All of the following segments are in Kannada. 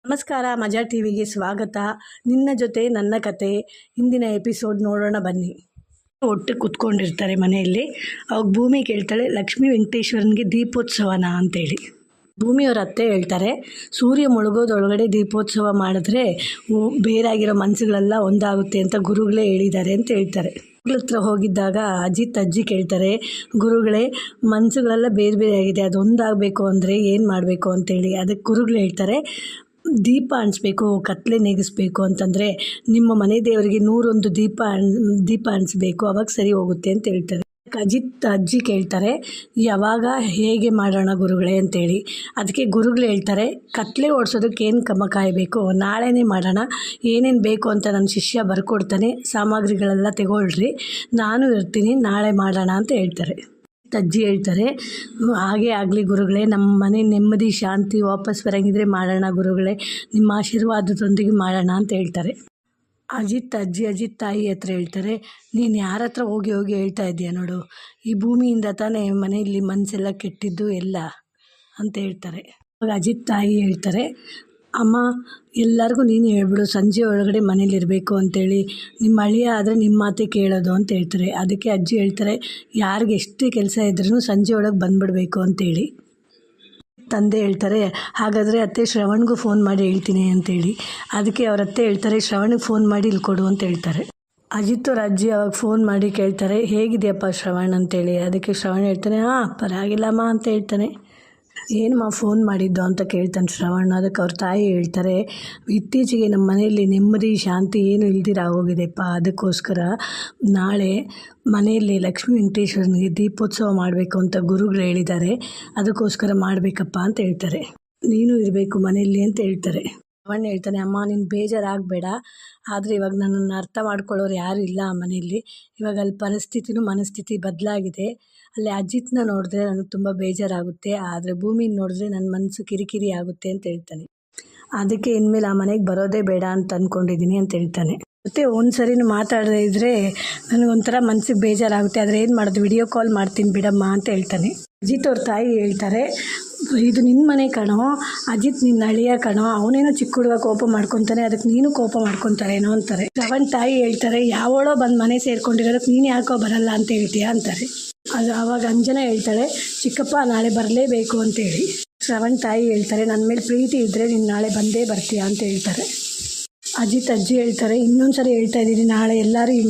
ನಮಸ್ಕಾರ, ಮಜಾ ಟಿವಿಗೆ ಸ್ವಾಗತ. ನಿನ್ನ ಜೊತೆ ನನ್ನ ಕತೆ ಇಂದಿನ ಎಪಿಸೋಡ್ ನೋಡೋಣ ಬನ್ನಿ. ಒಟ್ಟು ಕೂತ್ಕೊಂಡಿರ್ತಾರೆ ಮನೆಯಲ್ಲಿ. ಅವಾಗ ಭೂಮಿ ಕೇಳ್ತಾಳೆ, ಲಕ್ಷ್ಮೀ ವೆಂಕಟೇಶ್ವರನಿಗೆ ದೀಪೋತ್ಸವನ ಅಂತೇಳಿ. ಭೂಮಿಯವ್ರ ಅತ್ತೆ ಹೇಳ್ತಾರೆ, ಸೂರ್ಯ ಮುಳುಗೋದೊಳಗಡೆ ದೀಪೋತ್ಸವ ಮಾಡಿದ್ರೆ ಬೇರಾಗಿರೋ ಮನಸ್ಸುಗಳೆಲ್ಲ ಒಂದಾಗುತ್ತೆ ಅಂತ ಗುರುಗಳೇ ಹೇಳಿದ್ದಾರೆ ಅಂತ ಹೇಳ್ತಾರೆ. ಗುರುಗಳ ಹತ್ರ ಹೋಗಿದ್ದಾಗ ಅಜ್ಜಿ ಕೇಳ್ತಾರೆ, ಗುರುಗಳೇ ಮನಸ್ಸುಗಳೆಲ್ಲ ಬೇರೆ ಬೇರೆ ಆಗಿದೆ, ಅದೊಂದಾಗಬೇಕು ಅಂದರೆ ಏನು ಮಾಡಬೇಕು ಅಂತೇಳಿ. ಅದಕ್ಕೆ ಗುರುಗಳು ಹೇಳ್ತಾರೆ, ದೀಪ ಹಂಚ್ಬೇಕು, ಕತ್ಲೆ ನೆಗೆಸ್ಬೇಕು ಅಂತಂದರೆ ನಿಮ್ಮ ಮನೆ ದೇವರಿಗೆ 101 ದೀಪ ಹಂಚ್ಬೇಕು, ಅವಾಗ ಸರಿ ಹೋಗುತ್ತೆ ಅಂತ ಹೇಳ್ತಾರೆ. ಅಜ್ಜಿ ಕೇಳ್ತಾರೆ, ಯಾವಾಗ ಹೇಗೆ ಮಾಡೋಣ ಗುರುಗಳೇ ಅಂತೇಳಿ. ಅದಕ್ಕೆ ಗುರುಗಳು ಹೇಳ್ತಾರೆ, ಕತ್ಲೆ ಓಡಿಸೋದಕ್ಕೆ ಏನು ಕ್ರಮ ಕಾಯಬೇಕು, ನಾಳೆನೇ ಮಾಡೋಣ. ಏನೇನು ಬೇಕು ಅಂತ ನನ್ನ ಶಿಷ್ಯ ಬರ್ಕೊಡ್ತಾನೆ, ಸಾಮಗ್ರಿಗಳೆಲ್ಲ ತಗೊಳ್ರಿ, ನಾನು ಇರ್ತೀನಿ, ನಾಳೆ ಮಾಡೋಣ ಅಂತ ಹೇಳ್ತಾರೆ. ಅಜ್ಜಿ ಹೇಳ್ತಾರೆ, ಹಾಗೇ ಆಗಲಿ ಗುರುಗಳೇ, ನಮ್ಮ ಮನೆ ನೆಮ್ಮದಿ ಶಾಂತಿ ವಾಪಸ್ ಬರೋಂಗಿದ್ರೆ ಮಾಡೋಣ ಗುರುಗಳೇ, ನಿಮ್ಮ ಆಶೀರ್ವಾದದೊಂದಿಗೆ ಮಾಡೋಣ ಅಂತ ಹೇಳ್ತಾರೆ. ಅಜಿತ್ ತಾಯಿ ಹತ್ರ ಹೇಳ್ತಾರೆ, ನೀನು ಯಾರ ಹತ್ರ ಹೋಗಿ ಹೇಳ್ತಾ ಇದೀಯ ನೋಡು, ಈ ಭೂಮಿಯಿಂದ ತಾನೇ ಮನೆಯಲ್ಲಿ ಮನಸ್ಸೆಲ್ಲ ಕೆಟ್ಟಿದ್ದು ಎಲ್ಲ ಅಂತ ಹೇಳ್ತಾರೆ. ಅವಾಗ ಅಜಿತ್ ತಾಯಿ ಹೇಳ್ತಾರೆ, ಅಮ್ಮ ಎಲ್ಲರಿಗೂ ನೀನು ಹೇಳ್ಬಿಡು, ಸಂಜೆ ಒಳಗಡೆ ಮನೇಲಿರಬೇಕು ಅಂತೇಳಿ, ನಿಮ್ಮ ಅಳಿಯ ಆದರೆ ನಿಮ್ಮ ಮಾತೇ ಕೇಳೋದು ಅಂತ ಹೇಳ್ತಾರೆ. ಅದಕ್ಕೆ ಅಜ್ಜಿ ಹೇಳ್ತಾರೆ, ಯಾರಿಗೆ ಎಷ್ಟೇ ಕೆಲಸ ಇದ್ರೂ ಸಂಜೆ ಒಳಗೆ ಬಂದುಬಿಡಬೇಕು ಅಂತೇಳಿ. ತಂದೆ ಹೇಳ್ತಾರೆ, ಹಾಗಾದರೆ ಅತ್ತೆ ಶ್ರವಣ್ಗೂ ಫೋನ್ ಮಾಡಿ ಹೇಳ್ತೀನಿ ಅಂತೇಳಿ. ಅದಕ್ಕೆ ಅವ್ರ ಅತ್ತೆ ಹೇಳ್ತಾರೆ, ಶ್ರವಣಿಗೆ ಫೋನ್ ಮಾಡಿ ಇಲ್ಲಿ ಕೊಡು ಅಂತ ಹೇಳ್ತಾರೆ. ಅಜಿತ್ ಅವ್ರ ಅಜ್ಜಿ ಅವಾಗ ಫೋನ್ ಮಾಡಿ ಕೇಳ್ತಾರೆ, ಹೇಗಿದೆಯಪ್ಪ ಶ್ರವಣ್ ಅಂತೇಳಿ. ಅದಕ್ಕೆ ಶ್ರವಣ್ ಹೇಳ್ತಾನೆ, ಪರವಾಗಿಲ್ಲಮ್ಮ ಅಂತ ಹೇಳ್ತಾನೆ. ಏನಮ್ಮ ಫೋನ್ ಮಾಡಿದ್ದು ಅಂತ ಕೇಳ್ತಾನೆ ಶ್ರವಣ್. ಅದಕ್ಕೆ ಅವ್ರ ತಾಯಿ ಹೇಳ್ತಾರೆ, ಇತ್ತೀಚೆಗೆ ನಮ್ಮ ಮನೆಯಲ್ಲಿ ನೆಮ್ಮದಿ ಶಾಂತಿ ಏನು ಇಲ್ದಿರ ಆಗೋಗಿದೆಪ್ಪ, ಅದಕ್ಕೋಸ್ಕರ ನಾಳೆ ಮನೆಯಲ್ಲಿ ಲಕ್ಷ್ಮೀ ವೆಂಕಟೇಶ್ವರನಿಗೆ ದೀಪೋತ್ಸವ ಮಾಡಬೇಕು ಅಂತ ಗುರುಗಳು ಹೇಳಿದ್ದಾರೆ, ಅದಕ್ಕೋಸ್ಕರ ಮಾಡಬೇಕಪ್ಪ ಅಂತ ಹೇಳ್ತಾರೆ. ನೀನು ಇರಬೇಕು ಮನೆಯಲ್ಲಿ ಅಂತ ಹೇಳ್ತಾರೆ. ಶ್ರವಣ್ ಹೇಳ್ತಾನೆ, ಅಮ್ಮ ನೀನು ಬೇಜಾರಾಗಬೇಡ, ಆದರೆ ಇವಾಗ ನನ್ನನ್ನು ಅರ್ಥ ಮಾಡ್ಕೊಳ್ಳೋರು ಯಾರೂ ಇಲ್ಲ ಆ ಮನೆಯಲ್ಲಿ. ಇವಾಗ ಅಲ್ಲಿ ಮನಸ್ಥಿತಿ ಬದಲಾಗಿದೆ. ಅಲ್ಲಿ ಅಜಿತ್ನ ನೋಡಿದ್ರೆ ನನಗೆ ತುಂಬ ಬೇಜಾರಾಗುತ್ತೆ, ಆದರೆ ಭೂಮಿನ ನೋಡಿದ್ರೆ ನನ್ನ ಮನಸ್ಸು ಕಿರಿಕಿರಿ ಆಗುತ್ತೆ ಅಂತ ಹೇಳ್ತಾನೆ. ಅದಕ್ಕೆ ಇನ್ಮೇಲೆ ಆ ಮನೆಗೆ ಬರೋದೇ ಬೇಡ ಅಂತ ಅಂದ್ಕೊಂಡಿದ್ದೀನಿ ಅಂತ ಹೇಳ್ತಾನೆ. ಮತ್ತು ಒಂದು ಸರಿನೂ ಮಾತಾಡದೇ ಇದ್ದರೆ ನನಗೊಂಥರ ಮನಸ್ಸಿಗೆ ಬೇಜಾರಾಗುತ್ತೆ, ಆದರೆ ಏನು ಮಾಡೋದು, ವಿಡಿಯೋ ಕಾಲ್ ಮಾಡ್ತೀನಿ ಬಿಡಮ್ಮ ಅಂತ ಹೇಳ್ತಾನೆ. ಅಜಿತ್ ಅವ್ರ ತಾಯಿ ಹೇಳ್ತಾರೆ, ಇದು ನಿನ್ನ ಮನೆ ಕಣೋ, ಅಜಿತ್ ನಿನ್ನ ಅಳಿಯ ಕಣೋ, ಅವನೇನೋ ಚಿಕ್ಕ ಹುಡುಗ ಕೋಪ ಮಾಡ್ಕೊತಾನೆ, ಅದಕ್ಕೆ ನೀನು ಕೋಪ ಮಾಡ್ಕೊತಾಳೇನೋ ಅಂತಾರೆ. ಶ್ರವಣ್ ತಾಯಿ ಹೇಳ್ತಾರೆ, ಯಾವಳೋ ಬಂದು ಮನೆ ಸೇರ್ಕೊಂಡಿರೋದಕ್ಕೆ ನೀನು ಯಾಕೋ ಬರಲ್ಲ ಅಂತ ಹೇಳ್ತೀಯಾ ಅಂತಾರೆ. ಆವಾಗ ಅಂಜನಾ ಹೇಳ್ತಾಳೆ, ಚಿಕ್ಕಪ್ಪ ನಾಳೆ ಬರಲೇಬೇಕು ಅಂತೇಳಿ. ಶ್ರವಣ್ ತಾಯಿ ಹೇಳ್ತಾರೆ, ನನ್ನ ಮೇಲೆ ಪ್ರೀತಿ ಇದ್ದರೆ ನೀನು ನಾಳೆ ಬಂದೇ ಬರ್ತೀಯಾ ಅಂತ ಹೇಳ್ತಾರೆ. ಅಜ್ಜಿ ಹೇಳ್ತಾರೆ, ಇನ್ನೊಂದು ಸರಿ ಹೇಳ್ತಾ ಇದ್ದೀನಿ, ನಾಳೆ ಎಲ್ಲರೂ ಈ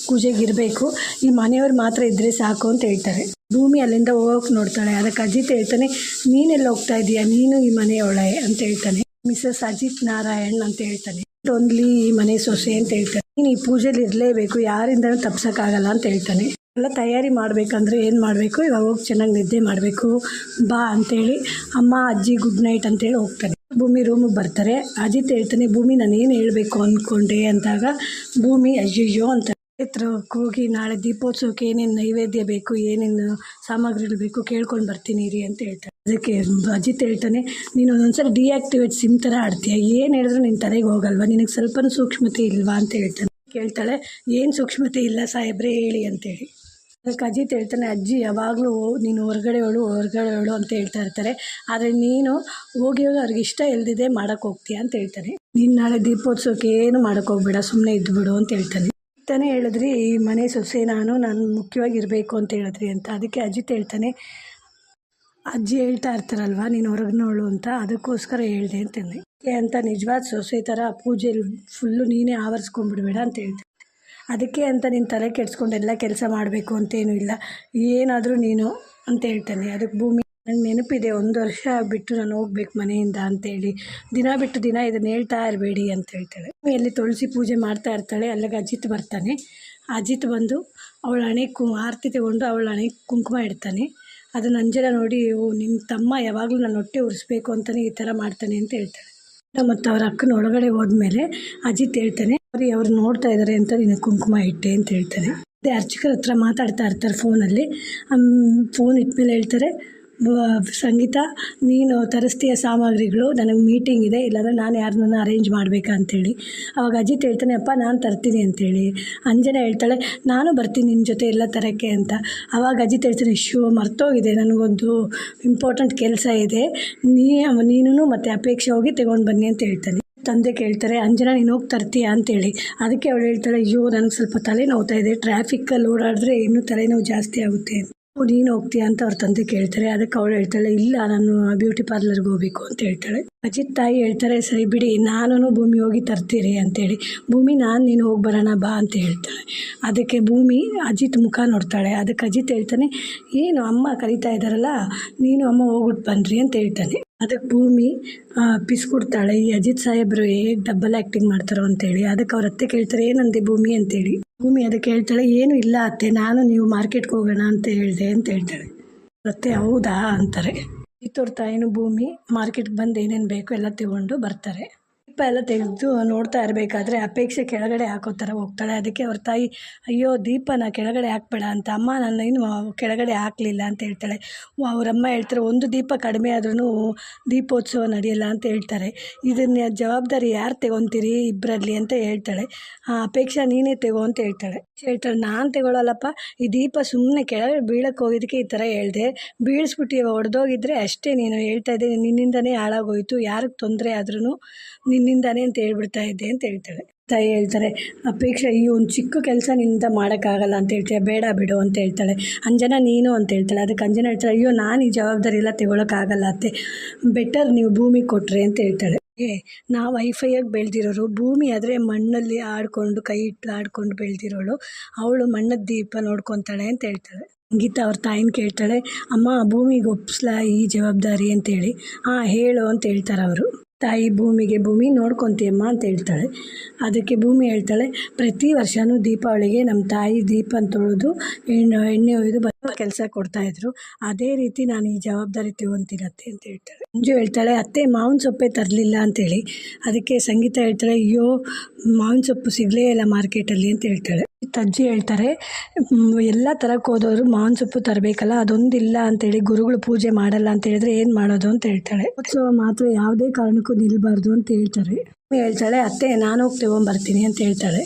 ಪೂಜೆಗೆ ಇರಬೇಕು, ಈ ಮನೆಯವ್ರು ಮಾತ್ರ ಇದ್ದರೆ ಸಾಕು ಅಂತ ಹೇಳ್ತಾರೆ. ಭೂಮಿ ಅಲ್ಲಿಂದ ಹೋಗೋಕೆ ನೋಡ್ತಾಳೆ. ಅದಕ್ಕೆ ಅಜಿತ್ ಹೇಳ್ತಾನೆ, ನೀನೆಲ್ಲ ಹೋಗ್ತಾ ಇದೀಯಾ, ನೀನು ಈ ಮನೆಯೊಳೆ ಅಂತ ಹೇಳ್ತಾನೆ. ಮಿಸಸ್ ಅಜಿತ್ ನಾರಾಯಣ್ ಅಂತ ಹೇಳ್ತಾನೆ. ಓನ್ಲಿ ಈ ಮನೆ ಸೊಸೆ ಅಂತ ಹೇಳ್ತಾನೆ. ನೀನು ಈ ಪೂಜೆಲಿ ಇರಲೇಬೇಕು, ಯಾರಿಂದನೂ ತಪ್ಸೋಕ್ಕಾಗಲ್ಲ ಅಂತ ಹೇಳ್ತಾನೆ. ಎಲ್ಲ ತಯಾರಿ ಮಾಡಬೇಕಂದ್ರೆ ಏನು ಮಾಡಬೇಕು, ಇವಾಗ ಹೋಗಿ ಚೆನ್ನಾಗಿ ನಿದ್ದೆ ಮಾಡಬೇಕು ಬಾ ಅಂತೇಳಿ ಅಮ್ಮ ಅಜ್ಜಿ ಗುಡ್ ನೈಟ್ ಅಂತೇಳಿ ಹೋಗ್ತಾನೆ. ಭೂಮಿ ರೂಮಿಗೆ ಬರ್ತಾರೆ. ಅಜಿತ್ ಹೇಳ್ತಾನೆ, ಭೂಮಿ ನಾನೇನು ಹೇಳಬೇಕು ಅಂದ್ಕೊಂಡೆ ಅಂದಾಗ ಭೂಮಿ ಅಯ್ಯಯ್ಯೋ ಅಂತ ಹತ್ರಕ್ಕೆ ಹೋಗಿ ನಾಳೆ ದೀಪೋತ್ಸವಕ್ಕೆ ಏನೇನು ನೈವೇದ್ಯ ಬೇಕು, ಏನೇನು ಸಾಮಗ್ರಿಗಳು ಬೇಕು ಕೇಳ್ಕೊಂಡು ಬರ್ತೀನಿ ರೀ ಅಂತ ಹೇಳ್ತಾರೆ. ಅದಕ್ಕೆ ಅಜಿತ್ ಹೇಳ್ತಾನೆ, ನೀನು ಒಂದೊಂದ್ಸರಿ ಡಿಆಕ್ಟಿವೇಟ್ ಸಿಮ್ ಥರ ಆಡ್ತೀಯ, ಏನು ಹೇಳಿದ್ರು ನಿನ್ನ ತಲೆಗೆ ಹೋಗಲ್ವಾ, ನಿನಗೆ ಸ್ವಲ್ಪನೂ ಸೂಕ್ಷ್ಮತೆ ಇಲ್ವಾ ಅಂತ ಹೇಳ್ತಾನೆ. ಕೇಳ್ತಾಳೆ, ಏನು ಸೂಕ್ಷ್ಮತೆ ಇಲ್ಲ ಸಾಹೇಬ್ರೆ ಹೇಳಿ ಅಂತೇಳಿ. ಅದಕ್ಕೆ ಅಜಿತ್ ಹೇಳ್ತಾನೆ, ಅಜ್ಜಿ ಯಾವಾಗಲೂ ನೀನು ಹೊರಗಡೆ ಹೇಳು ಅಂತ ಹೇಳ್ತಾ ಇರ್ತಾರೆ, ಆದರೆ ನೀನು ಹೋಗಿ ಅವ್ರಿಗೆ ಇಷ್ಟ ಇಲ್ದಿದೆ ಮಾಡೋಕ್ಕೆ ಹೋಗ್ತೀಯ ಅಂತ ಹೇಳ್ತಾನೆ. ನೀನು ನಾಳೆ ದೀಪೋತ್ಸವಕ್ಕೆ ಏನು ಮಾಡೋಕ್ಕೆ ಹೋಗ್ಬೇಡ, ಸುಮ್ಮನೆ ಇದ್ದುಬಿಡು ಅಂತ ಹೇಳ್ತಾನೆ. ತಾನೇ ಹೇಳಿದ್ರಿ ಈ ಮನೆ ಸೊಸೆ ನಾನು ಮುಖ್ಯವಾಗಿರಬೇಕು ಅಂತ ಹೇಳಿದ್ರಿ ಅಂತ. ಅದಕ್ಕೆ ಅಜಿತ್ ಹೇಳ್ತಾನೆ, ಅಜ್ಜಿ ಹೇಳ್ತಾ ಇರ್ತಾರಲ್ವ ನೀನು ಹೊರಗಿನವಳು ಅಂತ, ಅದಕ್ಕೋಸ್ಕರ ಹೇಳಿದೆ ಅಂತಂದೆ ಅಂತ. ನಿಜವಾದ ಸೊಸೆ ಥರ ಪೂಜೆಯಲ್ಲಿ ಫುಲ್ಲು ನೀನೇ ಆವರಿಸ್ಕೊಂಡ್ಬಿಡ್ಬೇಡ ಅಂತ ಹೇಳ್ತಾನೆ. ಅದಕ್ಕೆ ಅಂತ ನೀನು ತಲೆ ಕೆಡಿಸ್ಕೊಂಡು ಎಲ್ಲ ಕೆಲಸ ಮಾಡಬೇಕು ಅಂತೇನೂ ಇಲ್ಲ, ಏನಾದರೂ ನೀನು ಅಂತ ಹೇಳ್ತಾನೆ. ಅದಕ್ಕೆ ಭೂಮಿ, ನಂಗೆ ನೆನಪಿದೆ 1 ವರ್ಷ ಬಿಟ್ಟು ನಾನು ಹೋಗ್ಬೇಕು ಮನೆಯಿಂದ ಅಂತೇಳಿ, ದಿನ ಬಿಟ್ಟು ದಿನ ಇದನ್ನು ಹೇಳ್ತಾ ಇರಬೇಡಿ ಅಂತ ಹೇಳ್ತಾಳೆ. ಎಲ್ಲಿ ತುಳಸಿ ಪೂಜೆ ಮಾಡ್ತಾ ಇರ್ತಾಳೆ. ಅಲ್ಲಿಗೆ ಅಜಿತ್ ಬರ್ತಾನೆ. ಅಜಿತ್ ಬಂದು ಅವಳ ಹಣೆಗೆ ಆರತಿ ತಗೊಂಡು ಅವಳ ಹಣೆಗೆ ಕುಂಕುಮ ಇಡ್ತಾನೆ. ಅದನ್ನು ಅಂಜನ ನೋಡಿ, ನಿಮ್ಮ ತಮ್ಮ ಯಾವಾಗಲೂ ನನ್ನ ಹೊಟ್ಟೆ ಉರಿಸ್ಬೇಕು ಅಂತಲೇ ಈ ಥರ ಮಾಡ್ತಾನೆ ಅಂತ ಹೇಳ್ತಾಳೆ. ಮತ್ತು ಅವ್ರ ಅಕ್ಕನ ಒಳಗಡೆ ಹೋದ್ಮೇಲೆ ಅಜಿತ್ ಹೇಳ್ತಾನೆ, ಅವ್ರು ನೋಡ್ತಾ ಇದ್ದಾರೆ ಅಂತ ನಿನಗೆ ಕುಂಕುಮ ಇಟ್ಟೆ ಅಂತ ಹೇಳ್ತಾನೆ. ಅದೇ ಅರ್ಚಕರ ಹತ್ರ ಮಾತಾಡ್ತಾ ಇರ್ತಾರೆ ಫೋನಲ್ಲಿ. ಫೋನ್ ಇಟ್ಮೇಲೆ ಹೇಳ್ತಾರೆ, ಸಂಗೀತ ನೀನು ತರಿಸ್ತೀಯ ಸಾಮಗ್ರಿಗಳು, ನನಗೆ ಮೀಟಿಂಗ್ ಇದೆ, ಇಲ್ಲಾಂದರೆ ನಾನು ಯಾರನ್ನ ಅರೇಂಜ್ ಮಾಡಬೇಕಾ ಅಂತೇಳಿ. ಅವಾಗ ಅಜಿತ್ ಹೇಳ್ತಾನೆ, ಅಪ್ಪ ನಾನು ತರ್ತೀನಿ ಅಂತೇಳಿ. ಅಂಜನಾ ಹೇಳ್ತಾಳೆ, ನಾನು ಬರ್ತೀನಿ ನಿನ್ನ ಜೊತೆ ಎಲ್ಲ ತರೋಕ್ಕೆ ಅಂತ. ಅವಾಗ ಅಜಿತ್ ಹೇಳ್ತಾನೆ, ಮರ್ತೋಗಿದೆ, ನನಗೊಂದು ಇಂಪಾರ್ಟೆಂಟ್ ಕೆಲಸ ಇದೆ, ನೀನು ಮತ್ತು ಅಪೇಕ್ಷೆ ಹೋಗಿ ತಗೊಂಡು ಬನ್ನಿ ಅಂತ ಹೇಳ್ತಾನೆ. ತಂದೆ ಕೇಳ್ತಾರೆ, ಅಂಜನಾ ನೀನು ಹೋಗಿ ತರ್ತೀಯಾ ಅಂತೇಳಿ. ಅದಕ್ಕೆ ಅವಳು ಹೇಳ್ತಾಳೆ, ನನಗೆ ಸ್ವಲ್ಪ ತಲೆನೋವ್ತಾ ಇದೆ, ಟ್ರಾಫಿಕ್ಕಲ್ಲಿ ಓಡಾಡಿದ್ರೆ ಇನ್ನೂ ತಲೆನೋವು ಜಾಸ್ತಿ ಆಗುತ್ತೆ, ನೀನು ಹೋಗ್ತೀಯಾ ಅಂತ ಅವ್ರ ತಂದೆ ಕೇಳ್ತಾರೆ. ಅದಕ್ಕೆ ಅವಳು ಹೇಳ್ತಾಳೆ, ಇಲ್ಲ ನಾನು ಬ್ಯೂಟಿ ಪಾರ್ಲರ್ಗೆ ಹೋಗ್ಬೇಕು ಅಂತ ಹೇಳ್ತಾಳೆ. ಅಜಿತ್ ತಾಯಿ ಹೇಳ್ತಾರೆ, ಸರಿ ಬಿಡಿ, ನಾನು ಭೂಮಿ ಹೋಗಿ ತರ್ತೀರಿ ಅಂತೇಳಿ. ಭೂಮಿ ನೀನು ಹೋಗಿ ಬರೋಣ ಬಾ ಅಂತ ಹೇಳ್ತಾಳೆ. ಅದಕ್ಕೆ ಭೂಮಿ ಅಜಿತ್ ಮುಖ ನೋಡ್ತಾಳೆ. ಅದಕ್ಕೆ ಅಜಿತ್ ಹೇಳ್ತಾನೆ, ಏನು ಅಮ್ಮ ಕರೀತಾ ಇದ್ದಾರಲ್ಲ, ನೀನು ಅಮ್ಮ ಹೋಗ್ಬಿಟ್ಟು ಬನ್ನಿರಿ ಅಂತ ಹೇಳ್ತಾನೆ. ಅದಕ್ಕೆ ಭೂಮಿ ಪಿಸ್ಕೊಡ್ತಾಳೆ, ಈ ಅಜಿತ್ ಸಾಹೇಬ್ರು ಹೇಗೆ ಡಬ್ಬಲ್ ಆ್ಯಕ್ಟಿಂಗ್ ಮಾಡ್ತಾರೋ ಅಂತೇಳಿ. ಅದಕ್ಕೆ ಅವ್ರ ಅತ್ತೆ ಕೇಳ್ತಾರೆ, ಏನಂದೆ ಭೂಮಿ ಅಂತೇಳಿ. ಭೂಮಿ ಅದಕ್ಕೆ ಹೇಳ್ತಾಳೆ, ಏನು ಇಲ್ಲ ಅತ್ತೆ, ನೀವು ಮಾರ್ಕೆಟ್ಗೆ ಹೋಗೋಣ ಅಂತ ಹೇಳಿದೆ ಅಂತ ಹೇಳ್ತಾಳೆ. ಅತ್ತೆ ಹೌದಾ ಅಂತಾರೆ. ಇತ್ತವ್ರ ತಾಯಿನೂ ಭೂಮಿ ಮಾರ್ಕೆಟ್ಗೆ ಬಂದು ಏನೇನು ಬೇಕೋ ಎಲ್ಲ ತಗೊಂಡು ಬರ್ತಾರೆ. ದೀಪ ಎಲ್ಲ ತೆಗೆದು ನೋಡ್ತಾ ಇರಬೇಕಾದ್ರೆ ಅಪೇಕ್ಷೆ ಕೆಳಗಡೆ ಹಾಕೋ ಥರ ಹೋಗ್ತಾಳೆ. ಅದಕ್ಕೆ ಅವ್ರ ತಾಯಿ, ಅಯ್ಯೋ ದೀಪನ ಕೆಳಗಡೆ ಹಾಕ್ಬೇಡ ಅಂತ, ಅಮ್ಮ ನಾನು ಕೆಳಗಡೆ ಹಾಕಲಿಲ್ಲ ಅಂತ ಹೇಳ್ತಾಳೆ. ಅವರಮ್ಮ ಹೇಳ್ತಾರೆ, ಒಂದು ದೀಪ ಕಡಿಮೆ ಆದ್ರೂ ದೀಪೋತ್ಸವ ನಡೆಯಲ್ಲ ಅಂತ ಹೇಳ್ತಾರೆ. ಇದನ್ನ ಜವಾಬ್ದಾರಿ ಯಾರು ತಗೊತೀರಿ ಇಬ್ಬರಲ್ಲಿ ಅಂತ ಹೇಳ್ತಾಳೆ. ಅಪೇಕ್ಷಾ ನೀನೇ ತಗೋ ಅಂತ ಹೇಳ್ತಾಳೆ. ನಾನು ತಗೊಳ್ಳಲ್ಲಪ್ಪ, ಈ ದೀಪ ಸುಮ್ಮನೆ ಕೆಳಗಡೆ ಬೀಳಕ್ಕೆ ಹೋಗಿದ್ದಕ್ಕೆ ಈ ಥರ ಹೇಳಿದೆ, ಬೀಳಿಸ್ಬಿಟ್ಟು ಹೊಡೆದೋಗಿದ್ರೆ ಅಷ್ಟೇ, ನೀನು ಹೇಳ್ತಾ ಇದ್ದೆ ನಿನ್ನಿಂದನೇ ಹಾಳಾಗೋಯ್ತು, ಯಾರಿಗೆ ತೊಂದರೆ ಆದ್ರೂ ನಿನ್ನಿಂದಾನೆ ಅಂತ ಹೇಳ್ಬಿಡ್ತಾ ಇದ್ದೆ ಅಂತ ಹೇಳ್ತಾಳೆ. ತಾಯಿ ಹೇಳ್ತಾರೆ, ಅಪೇಕ್ಷೆ ಈ ಒಂದು ಚಿಕ್ಕ ಕೆಲಸ ನಿನ್ನಿಂದ ಮಾಡೋಕ್ಕಾಗಲ್ಲ ಅಂತ ಹೇಳ್ತೀಯ, ಬೇಡ ಬಿಡು ಅಂತ ಹೇಳ್ತಾಳೆ. ಅಂಜನಾ ನೀನು ಅಂತ ಹೇಳ್ತಾಳೆ. ಅದಕ್ಕೆ ಅಂಜನಾ ಹೇಳ್ತಾಳೆ, ಅಯ್ಯೋ ನಾನು ಈ ಜವಾಬ್ದಾರಿ ಎಲ್ಲ ತಗೊಳಕ್ಕಾಗಲ್ಲ ಅತ್ತೆ, ಬೆಟರ್ ನೀವು ಭೂಮಿ ಕೊಟ್ರಿ ಅಂತ ಹೇಳ್ತಾಳೆ. ನಾವು ವೈಫೈಯಾಗಿ ಬೆಳೆದಿರೋರು, ಭೂಮಿ ಆದರೆ ಮಣ್ಣಲ್ಲಿ ಆಡ್ಕೊಂಡು ಕೈ ಇಟ್ಟು ಆಡ್ಕೊಂಡು ಬೆಳೆದಿರೋಳು, ಅವಳು ಮಣ್ಣದ ದೀಪ ನೋಡ್ಕೊತಾಳೆ ಅಂತ ಹೇಳ್ತಾಳೆ. ಗೀತಾ ಅವ್ರ ತಾಯಿನ ಕೇಳ್ತಾಳೆ, ಅಮ್ಮ ಭೂಮಿಗೆ ಒಪ್ಪಿಸ್ಲಾ ಈ ಜವಾಬ್ದಾರಿ ಅಂತೇಳಿ. ಹೇಳು ಅಂತ ಹೇಳ್ತಾರೆ ಅವರು. ತಾಯಿ ಭೂಮಿಗೆ, ಭೂಮಿ ನೋಡ್ಕೊತೀಯಮ್ಮ ಅಂತ ಹೇಳ್ತಾಳೆ. ಅದಕ್ಕೆ ಭೂಮಿ ಹೇಳ್ತಾಳೆ, ಪ್ರತಿ ವರ್ಷವೂ ದೀಪಾವಳಿಗೆ ನಮ್ಮ ತಾಯಿ ದೀಪನ ತೊಳೆದು ಎಣ್ಣೆ ಒಯ್ದು ಕೆಲಸ ಕೊಡ್ತಾಯಿದ್ರು, ಅದೇ ರೀತಿ ನಾನು ಈ ಜವಾಬ್ದಾರಿ ತಗೊತೀನತ್ತೆ ಅಂತ ಹೇಳ್ತಾಳೆ. ಮಂಜು ಹೇಳ್ತಾಳೆ, ಅತ್ತೆ ಮಾವಿನ ಸೊಪ್ಪೇ ತರಲಿಲ್ಲ ಅಂತೇಳಿ. ಅದಕ್ಕೆ ಸಂಗೀತ ಹೇಳ್ತಾಳೆ, ಅಯ್ಯೋ ಮಾವಿನ ಸೊಪ್ಪು ಸಿಗಲೇ ಇಲ್ಲ ಮಾರ್ಕೆಟಲ್ಲಿ ಅಂತ ಹೇಳ್ತಾಳೆ. ಅಜ್ಜಿ ಹೇಳ್ತಾರೆ, ಎಲ್ಲ ತರಕ್ಕೆ ಹೋದವರು ಮಾವಿನ ಸೊಪ್ಪು ತರಬೇಕಲ್ಲ, ಅದೊಂದಿಲ್ಲ ಅಂತೇಳಿ ಗುರುಗಳು ಪೂಜೆ ಮಾಡಲ್ಲ ಅಂತ ಹೇಳಿದ್ರೆ ಏನು ಮಾಡೋದು ಅಂತ ಹೇಳ್ತಾಳೆ. ಉತ್ಸವ ಮಾತ್ರ ಯಾವುದೇ ಕಾರಣಕ್ಕೂ ನಿಲ್ಲಬಾರ್ದು ಅಂತ ಹೇಳ್ತಾರೆ. ಹೇಳ್ತಾಳೆ, ಅತ್ತೆ ನಾನು ಹೋಗಿ ತಗೊಂಬರ್ತೀನಿ ಅಂತ ಹೇಳ್ತಾಳೆ.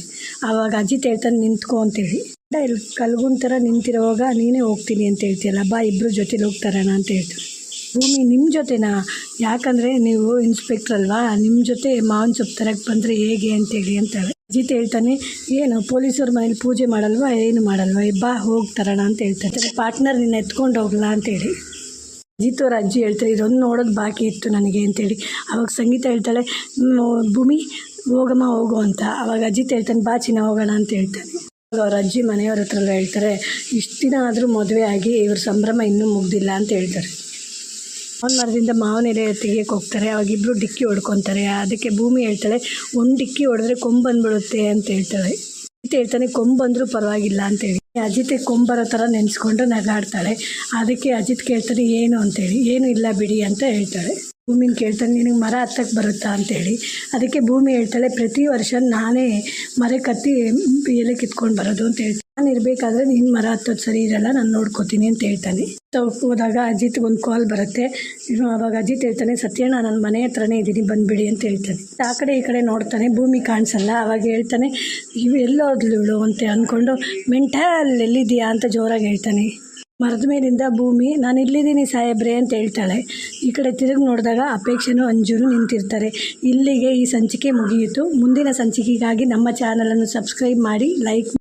ಆವಾಗ ಅಜಿತ್ ಹೇಳ್ತಾನೆ, ನಿಂತ್ಕೊ ಅಂತೇಳಿ. ಇಲ್ಲಿ ಕಲ್ಗುನ್ ಥರ ನಿಂತಿರೋವಾಗ ನೀನೇ ಹೋಗ್ತೀನಿ ಅಂತ ಹೇಳ್ತೀಯಲ್ಲ, ಬಾ ಇಬ್ಬರು ಜೊತೆಲಿ ಹೋಗ್ತಾರಣ ಅಂತ ಹೇಳ್ತಾಳೆ. ಭೂಮಿ ನಿಮ್ಮ ಜೊತೆನಾ, ಯಾಕಂದರೆ ನೀವು ಇನ್ಸ್ಪೆಕ್ಟರ್ ಅಲ್ವಾ, ನಿಮ್ಮ ಜೊತೆ ಮಾವಿನ ಸೊಪ್ಪು ತರಕ್ಕೆ ಬಂದರೆ ಹೇಗೆ ಅಂತೇಳಿ ಅಂತಾಳೆ. ಅಜಿತ್ ಹೇಳ್ತಾನೆ, ಏನು ಪೊಲೀಸವ್ರ ಮನೇಲಿ ಪೂಜೆ ಮಾಡಲ್ವಾ, ಏನು ಮಾಡಲ್ವಾ, ಬಾ ಹೋಗ್ತಾರಣ ಅಂತ ಹೇಳ್ತಾರೆ. ಪಾರ್ಟ್ನರ್ ನಿನ್ನ ಎತ್ಕೊಂಡು ಹೋಗ್ಲಾ ಅಂತೇಳಿ. ಅಜಿತ್ ಅವ್ರ ಅಜ್ಜಿ ಹೇಳ್ತಾರೆ, ಇದೊಂದು ನೋಡೋದು ಬಾಕಿ ಇತ್ತು ನನಗೆ ಅಂತೇಳಿ. ಆವಾಗ ಸಂಗೀತ ಹೇಳ್ತಾಳೆ, ಭೂಮಿ ಹೋಗಮ್ಮ ಹೋಗು ಅಂತ. ಆವಾಗ ಅಜಿತ್ ಹೇಳ್ತಾನೆ, ಬಾ ಚಿನ್ನ ಹೋಗೋಣ ಅಂತ ಹೇಳ್ತಾನೆ. ಆವಾಗ ಅವ್ರ ಅಜ್ಜಿ ಮನೆಯವ್ರ ಹತ್ರ ಹೇಳ್ತಾರೆ, ಇಷ್ಟು ದಿನ ಆದರೂ ಮದುವೆ ಆಗಿ ಇವ್ರ ಸಂಭ್ರಮ ಇನ್ನೂ ಮುಗ್ದಿಲ್ಲ ಅಂತ ಹೇಳ್ತಾರೆ. ಮಾವಿನ ಮರದಿಂದ ಮಾವಿನ ಎಲೆ ತೆಗಿಯಕ್ಕೆ ಹೋಗ್ತಾರೆ. ಅವಾಗಿಬ್ಬರು ಡಿಕ್ಕಿ ಹೊಡ್ಕೊತಾರೆ. ಅದಕ್ಕೆ ಭೂಮಿ ಹೇಳ್ತಾಳೆ, ಒಂದು ಡಿಕ್ಕಿ ಹೊಡೆದ್ರೆ ಕೊಂಬು ಬಂದ್ಬಿಡುತ್ತೆ ಅಂತ ಹೇಳ್ತಾಳೆ. ಅಜಿತ್ ಹೇಳ್ತಾನೆ, ಕೊಂಬು ಬಂದರೂ ಪರವಾಗಿಲ್ಲ ಅಂತೇಳಿ. ಅಜಿತ್ ಕೊಂಬರೋ ಥರ ನೆನೆಸ್ಕೊಂಡು ನಗಾಡ್ತಾಳೆ. ಅದಕ್ಕೆ ಅಜಿತ್ ಕೇಳ್ತಾನೆ, ಏನು ಅಂತೇಳಿ. ಏನು ಇಲ್ಲ ಬಿಡಿ ಅಂತ ಹೇಳ್ತಾಳೆ. ಭೂಮಿನ ಕೇಳ್ತಾನೆ, ನಿನಗೆ ಮರ ಹತ್ತಕ್ಕೆ ಬರುತ್ತಾ ಅಂತೇಳಿ. ಅದಕ್ಕೆ ಭೂಮಿ ಹೇಳ್ತಾಳೆ, ಪ್ರತಿ ವರ್ಷ ನಾನೇ ಮರ ಕತ್ತಿ ಎಲೆ ಕಿತ್ಕೊಂಡು ಬರೋದು ಅಂತ ಹೇಳ್ತಾನೆ. ನಾನು ಇರಬೇಕಾದ್ರೆ ನಿನ್ನ ಮರ ಹತ್ತೋದು ಸರಿ ಇರಲ್ಲ, ನಾನು ನೋಡ್ಕೋತೀನಿ ಅಂತ ಹೇಳ್ತಾನೆ. ಹೋದಾಗ ಅಜಿತ್ಗೆ ಒಂದು ಕಾಲ್ ಬರುತ್ತೆ. ಆವಾಗ ಅಜಿತ್ ಹೇಳ್ತಾನೆ, ಸತ್ಯಣ್ಣ ನನ್ನ ಮನೆ ಹತ್ರನೇ ಇದ್ದೀನಿ, ಬಂದುಬಿಡಿ ಅಂತ ಹೇಳ್ತಾನೆ. ಆ ಕಡೆ ಈ ಕಡೆ ನೋಡ್ತಾನೆ, ಭೂಮಿ ಕಾಣಿಸಲ್ಲ. ಅವಾಗ ಹೇಳ್ತಾನೆ, ಎಲ್ಲೋದ್ಲು ಅಂತ ಅಂದ್ಕೊಂಡು, ಮೆಂಟಲ್ ಎಲ್ಲಿದೆಯಾ ಅಂತ ಜೋರಾಗಿ ಹೇಳ್ತಾನೆ. ಮರದ ಮೇಲಿಂದ ಭೂಮಿ, ನಾನು ಇಲ್ಲಿದ್ದೀನಿ ಸಾಹೇಬ್ರೆ ಅಂತ ಹೇಳ್ತಾಳೆ. ಈ ಕಡೆ ತಿರುಗಿ ನೋಡಿದಾಗ ಅಪೇಕ್ಷೆನೂ ಅಂಜುನು ನಿಂತಿರ್ತಾರೆ. ಇಲ್ಲಿಗೆ ಈ ಸಂಚಿಕೆ ಮುಗಿಯಿತು. ಮುಂದಿನ ಸಂಚಿಕೆಗಾಗಿ ನಮ್ಮ ಚಾನಲನ್ನು ಸಬ್ಸ್ಕ್ರೈಬ್ ಮಾಡಿ, ಲೈಕ್